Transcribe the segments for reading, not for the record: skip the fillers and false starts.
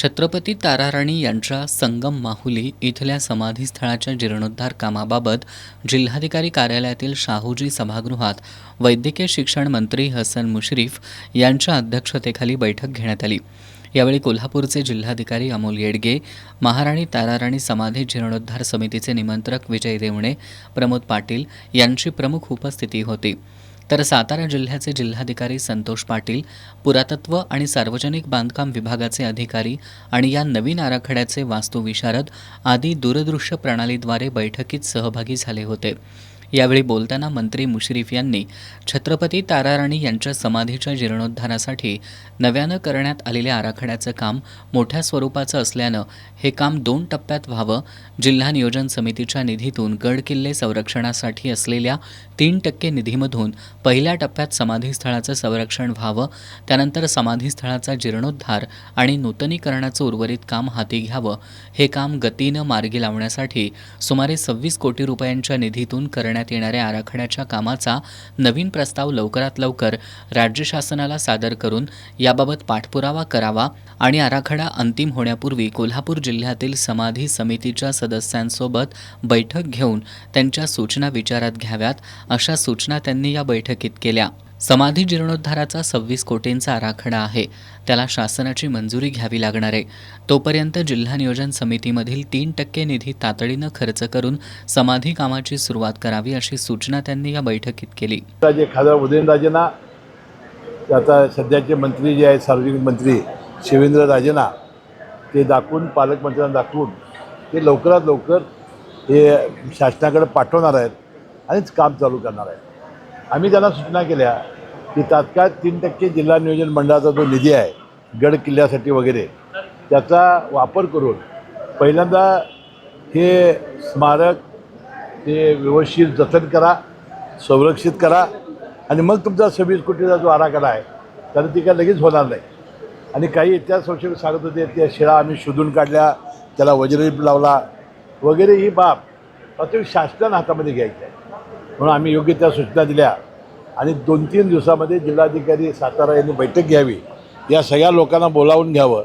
छत्रपती ताराराणी यांच्या संगम माहुली इथल्या समाधीस्थळाच्या जीर्णोद्धार कामाबाबत जिल्हाधिकारी कार्यालयातील शाहूजी सभागृहात वैद्यकीय शिक्षण मंत्री हसन मुश्रीफ यांच्या अध्यक्षतेखाली बैठक घेण्यात आली। यावेळी कोल्हापूरचे जिल्हाधिकारी अमोल येडगे, महाराणी ताराराणी समाधी जीर्णोद्धार समितीचे निमंत्रक विजय देवणे, प्रमोद पाटील यांची प्रमुख उपस्थिती होती। तर सातारा जिल्ह्याचे जिल्हाधिकारी संतोष पाटील, पुरातत्व आणि सार्वजनिक बांधकाम विभागाचे अधिकारी आणि या नवीन आराखड्याचे वास्तुविशारद आदी दूरदृश्य प्रणालीद्वारे बैठकीत सहभागी झाले होते। यावेळी बोलताना मंत्री मुश्रीफ यांनी छत्रपती ताराराणी यांच्या समाधीच्या जीर्णोद्धारासाठी नव्यानं करण्यात आलेल्या आराखड्याचं काम मोठ्या स्वरूपाचं असल्यानं हे काम 2 टप्प्यात व्हावं, जिल्हा नियोजन समितीच्या निधीतून गड किल्ले संरक्षणासाठी असलेल्या 3% निधीमधून पहिल्या टप्प्यात समाधीस्थळाचं संरक्षण व्हावं, त्यानंतर समाधीस्थळाचा जीर्णोद्धार आणि नूतनीकरणाचं उर्वरित काम हाती घ्यावं। हे काम गतीनं मार्गी लावण्यासाठी सुमारे 26 कोटी रुपयांच्या निधीतून करण्यात येणाऱ्या आराखड्याच्या कामाचा नवीन प्रस्ताव लवकरात लवकर राज्य शासनाला सादर करून याबाबत पाठपुरावा करावा आणि आराखडा अंतिम होण्यापूर्वी कोल्हापूर जिल्ह्यातील समाधी समितीच्या सदस्यांसोबत बैठक घेऊन त्यांच्या सूचना विचारात घ्याव्यात, अशा सूचना त्यांनी या बैठकीत केल्या। समाधी जीर्णोद्धाराचा 26 कोटींचा आराखडा आहे, त्याला शासनाची मंजुरी घ्यावी लागणार आहे। तोपर्यंत जिल्हा नियोजन समितीमधील 3% निधी तातडीनं खर्च करून समाधी कामाची सुरुवात करावी, अशी सूचना त्यांनी या बैठकीत केली। खासदार उदयनराजेंना, आता सध्याचे मंत्री जे आहेत सार्वजनिक मंत्री शिवेंद्रराजेंना ते दाखवून, पालकमंत्र्यांना दाखवून ते लवकरात लवकर हे शासनाकडे पाठवणार आहेत आणि काम चालू करणार आहेत। आम्ही त्यांना सूचना केल्या की तात्काळ 3% जिल्हा नियोजन मंडळाचा जो निधी आहे गड किल्ल्यासाठी वगैरे त्याचा वापर करून पहिल्यांदा हे स्मारक ते व्यवस्थित जतन करा, संरक्षित करा आणि मग तुमचा 26 कोटीचा जो आराखडा आहे त्याला ती काय लगेच होणार नाही। आणि काही इतिहास संशोधक सांगत होते त्या शिळा आम्ही शोधून काढल्या, त्याला वज्रदीप लावला वगैरे, ही बाब प्रत्येक शासनानं हातामध्ये घ्यायची आहे। म्हणून आम्ही योग्य त्या सूचना दिल्या आणि 2-3 दिवसामध्ये जिल्हाधिकारी सातारा यांनी बैठक घ्यावी, या सगळ्या लोकांना बोलावून घ्यावं,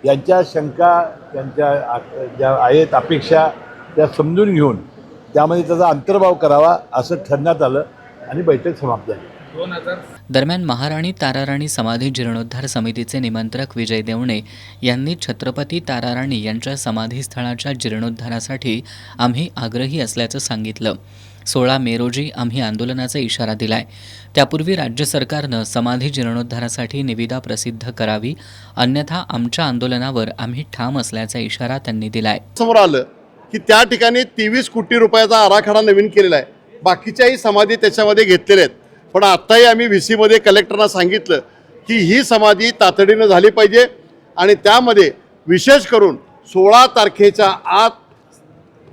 यांच्या शंका, त्यांच्या ज्या आहेत अपेक्षा त्या समजून घेऊन त्यामध्ये त्याचा अंतर्भाव करावा असं ठरण्यात आलं आणि बैठक समाप्त झाली। दरम्यान महाराणी ताराराणी समाधी जीर्णोद्धार समितीचे निमंत्रक विजय देवणे यांनी छत्रपती ताराराणी यांच्या समाधीस्थळाच्या जीर्णोद्धारासाठी आम्ही आग्रही असल्याचं सांगितलं। 16 मे रोजी आम्ही आंदोलनाचा इशारा दिलाय, त्यापूर्वी राज्य सरकारनं समाधी जीर्णोद्धारासाठी निविदा प्रसिद्ध करावी, अन्यथा आमच्या आंदोलनावर आम्ही ठाम असल्याचा इशारा त्यांनी दिलाय। समोर आलं की त्या ठिकाणी 23 कोटी रुपयाचा आराखडा नवीन केलेला आहे, बाकीच्याही समाधी त्याच्यामध्ये घेतलेल्या आहेत। पण आत्ताही आम्ही VC मध्ये कलेक्टरना सांगितलं की ही समाधी तातडीनं झाली पाहिजे आणि त्यामध्ये विशेष करून 16 तारखेच्या आत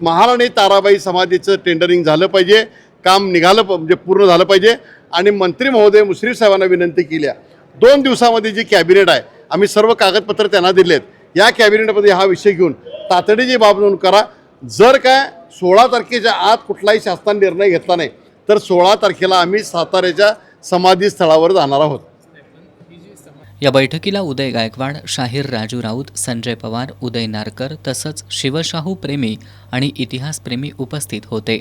महाराणी ताराबाई समाधीचं टेंडरिंग झालं पाहिजे, काम निघालं म्हणजे पूर्ण झालं पाहिजे। आणि मंत्री महोदय मुश्रीफ साहेबांना विनंती केली आहे, 2 दिवसामध्ये जी कॅबिनेट आहे आम्ही सर्व कागदपत्र त्यांना दिलेत, या कॅबिनेटमध्ये हा विषय घेऊन तातडीची बाब नोंद करा। जर काय 16 तारखेच्या आत कुठलाही शासनाने निर्णय घेतला नाही तर 16 तारखेला आम्ही साताऱ्याच्या समाधी स्थळावर जाणार आहोत। या बैठकीला उदय गायकवाड, शाहीर राजू राऊत, संजय पवार, उदय नारकर तसंच शिवशाहू प्रेमी आणि इतिहासप्रेमी उपस्थित होते।